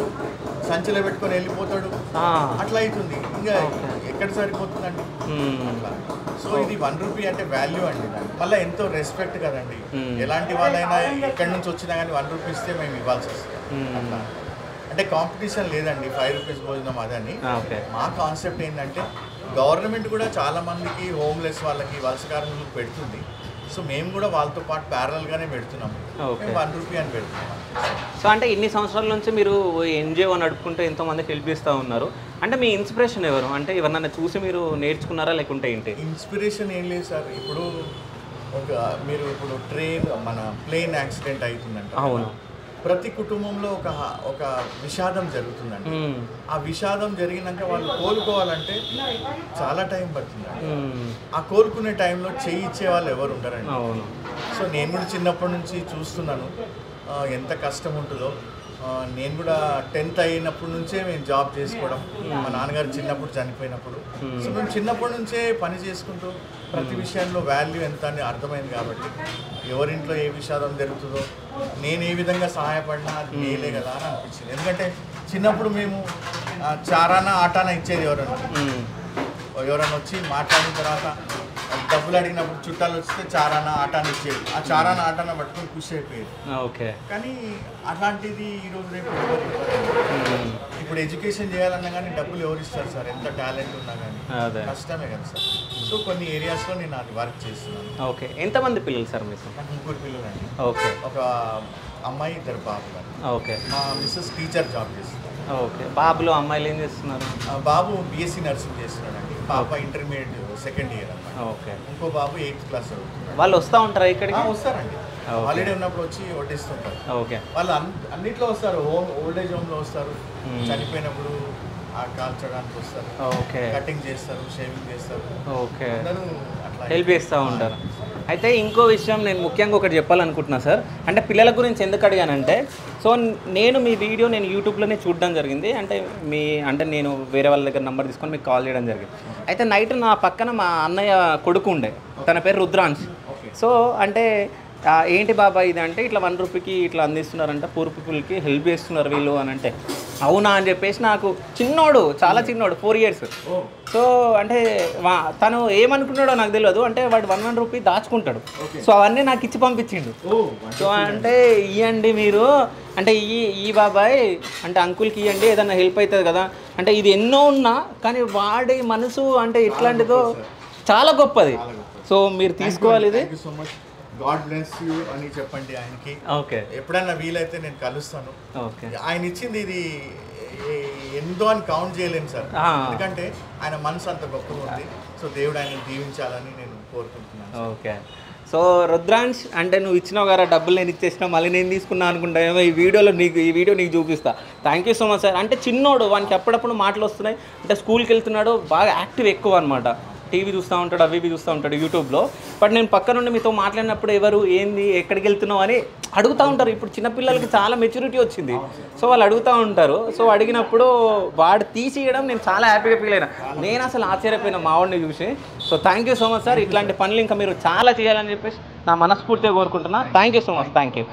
సంచిలో పెట్టుకొని వెళ్ళిపోతాడు, అట్లా అవుతుంది. ఇంకా ఎక్కడ సరిపోతుందండి అట్లా. సో ఇది 1 రూపీ అంటే వాల్యూ అండి, మళ్ళీ ఎంతో రెస్పెక్ట్ కదండి. ఎలాంటి వాళ్ళైనా ఎక్కడి నుంచి వచ్చినా కానీ 1 రూపీ ఇస్తే మేము ఇవ్వాల్సి వస్తుంది. అట్లా అంటే కాంపిటీషన్ లేదండి 5 రూపీస్ భోజనం అదని. మా కాన్సెప్ట్ ఏంటంటే గవర్నమెంట్ కూడా చాలా మందికి హోమ్లెస్ వాళ్ళకి వలస కార్మికులకు పెడుతుంది. సో మేము కూడా వాళ్ళతో పాటు ప్యారల్గానే పెడుతున్నాము. 1 రూపీ అని పెడుతున్నాం. సో అంటే ఇన్ని సంవత్సరాల నుంచి మీరు ఎన్జిఓ నడుపుకుంటూ ఎంతోమందికి హెల్ప్ చేస్తూ ఉన్నారు. అంటే మీ ఇన్స్పిరేషన్ ఎవరు? అంటే ఎవరన్నా చూసి మీరు నేర్చుకున్నారా లేకుంటే ఏంటి? ఇన్స్పిరేషన్ ఏం లేదు సార్. ఇప్పుడు మీరు మన ప్లేన్ యాక్సిడెంట్ అవుతుందంట. అవును. ప్రతి కుటుంబంలో ఒక విషాదం జరుగుతుందండి. ఆ విషాదం జరిగినాక వాళ్ళు కోలుకోవాలంటే చాలా టైం పడుతుందండి. ఆ కోలుకునే టైంలో చేయి ఇచ్చే వాళ్ళు ఎవరు ఉంటారండి. సో నేను కూడా చిన్నప్పటి నుంచి చూస్తున్నాను, ఎంత కష్టం ఉంటుందో. నేను కూడా 10th అయినప్పటి నుంచే మేము జాబ్ చేసుకోవడం, మా నాన్నగారు చిన్నప్పుడు చనిపోయినప్పుడు, సో మేము చిన్నప్పటి నుంచే పని చేసుకుంటూ ప్రతి విషయంలో వాల్యూ ఎంత అని అర్థమైంది. కాబట్టి ఎవరింట్లో ఏ విషాదం జరుగుతుందో నేను ఏ విధంగా సహాయపడినా అది మేలే కదా అని అనిపించింది. ఎందుకంటే చిన్నప్పుడు మేము చారానా ఆటానా ఇచ్చేది ఎవరైనా వచ్చి మాట్లాడిన తర్వాత డబ్బులు అడిగినప్పుడు చుట్టాలు వస్తే చారానా ఆటాన్ని ఇచ్చేది. ఆ చారానా ఆటాన పట్టుకొని ఖుషి అయిపోయేది. ఓకే. కానీ అలాంటిది ఈరోజు రేపు ఇప్పుడు ఎడ్యుకేషన్ చేయాలన్నా కానీ డబ్బులు ఎవరు ఇస్తారు సార్? ఎంత టాలెంట్ ఉన్నా కానీ కష్టమే కదా సార్. సో కొన్ని ఏరియాస్లో నేను అది వర్క్ చేస్తున్నాను. ఓకే. ఎంతమంది పిల్లలు సార్ మీకు? నాకు 3 పిల్లలు అండి. ఓకే. ఒక అమ్మాయి, 2 బాబులు. ఓకే. మా మిస్సెస్ టీచర్ జాబ్ చేస్తుంది. ఓకే. బాబులు అమ్మాయిలు ఏం చేస్తున్నారు? బాబు BSc నర్సింగ్ చేస్తున్నాడు అండి. పాప ఇంటర్మీడియట్ 2nd ఇయర్ అన్నమాట. ఓకే. ఇంకో బాబు 8th క్లాస్ చదువుతున్నాడు. వాళ్ళు వస్తూ ఉంటారా ఇక్కడికి? వస్తారండి. హాలిడే ఉన్నప్పుడు వచ్చి వడ్డిస్తుంటారు. ఓకే. వాళ్ళు అన్నిట్లో వస్తారు. ఓల్డ్ ఏజ్ హోమ్లో వస్తారు, చనిపోయినప్పుడు కాల్చడానికి వస్తారు, ఓకే, కటింగ్ చేస్తారు, షేవింగ్ చేస్తారు, ఓకే, అట్లా హెల్ప్ చేస్తూ ఉంటారు. అయితే ఇంకో విషయం నేను ముఖ్యంగా ఒకటి చెప్పాలనుకుంటున్నా సార్. అంటే పిల్లల గురించి ఎందుకు అడిగానంటే, సో నేను మీ వీడియో నేను యూట్యూబ్లోనే చూడడం జరిగింది. అంటే నేను వేరే వాళ్ళ దగ్గర నెంబర్ తీసుకొని మీకు కాల్ చేయడం జరిగింది. అయితే నైట్ నా పక్కన మా అన్నయ్య కొడుకు ఉండే, తన పేరు రుద్రాంశ్. సో అంటే ఏంటి బాబా ఇది అంటే, ఇట్లా 1 రూపీకి ఇట్లా అందిస్తున్నారంట, పూర్ పీపుల్కి హెల్ప్ చేస్తున్నారు వీళ్ళు అని అంటే, అవునా అని చెప్పేసి నాకు చిన్నోడు, చాలా చిన్నోడు, 4 years. సో అంటే తను ఏమనుకున్నాడో నాకు తెలియదు. అంటే వాడు 1 రూపీ దాచుకుంటాడు. సో అవన్నీ నాకు ఇచ్చి పంపించిండు. సో అంటే ఇవ్వండి మీరు, అంటే ఈ బాబాయ్ అంటే అంకుల్కి ఇవ్వండి, ఏదన్నా హెల్ప్ అవుతుంది కదా అంటే. ఇది ఎన్నో ఉన్నా కానీ వాడి మనసు అంటే ఎట్లాంటిదో చాలా గొప్పది. సో మీరు తీసుకోవాలి ఇది. గాడ్ బ్లెస్ యూ అని చెప్పండి ఆయనకి. ఓకే. ఎప్పుడన్నా వీలైతే నేను కలుస్తాను. ఓకే. ఆయన ఇచ్చింది ఇది ఎంతో అని కౌంట్ చేయలేను సార్, ఎందుకంటే ఆయన మనసు అంత గొప్పగా ఉంది. సో దేవుడు ఆయన దీవించాలని నేను కోరుకుంటున్నాను. ఓకే. సో రుద్రాంశ్, అంటే నువ్వు ఇచ్చినావు కదా డబ్బులు, నేను ఇచ్చేసినా మళ్ళీ నేను తీసుకున్నా అనుకుంటా. ఈ వీడియో నీకు చూపిస్తా. Thank you so much sir. అంటే చిన్నోడు, వానికి అప్పుడప్పుడు మాటలు వస్తున్నాయి. అంటే స్కూల్కి వెళ్తున్నాడు, బాగా యాక్టివ్ ఎక్కువ అనమాట. టీవీ చూస్తూ ఉంటాడు, అవి చూస్తూ ఉంటాడు యూట్యూబ్లో. బట్ నేను పక్క నుండి మీతో మాట్లాడినప్పుడు ఎవరు ఏంది ఎక్కడికి వెళ్తున్నావు అని అడుగుతూ ఉంటారు. ఇప్పుడు చిన్నపిల్లలకి చాలా మెచ్యూరిటీ వచ్చింది. సో వాళ్ళు అడుగుతూ ఉంటారు. సో అడిగినప్పుడు వాడు తీసియడం నేను చాలా హ్యాపీగా ఫీల్ అయినా. నేను అసలు ఆశ్చర్యపోయినా మా వాడిని చూసి. So thank you so much sir. ఇట్లాంటి పనులు ఇంకా మీరు చాలా చేయాలని చెప్పేసి నా మనస్ఫూర్తిగా కోరుకుంటున్నా. Thank you so much. Thank you.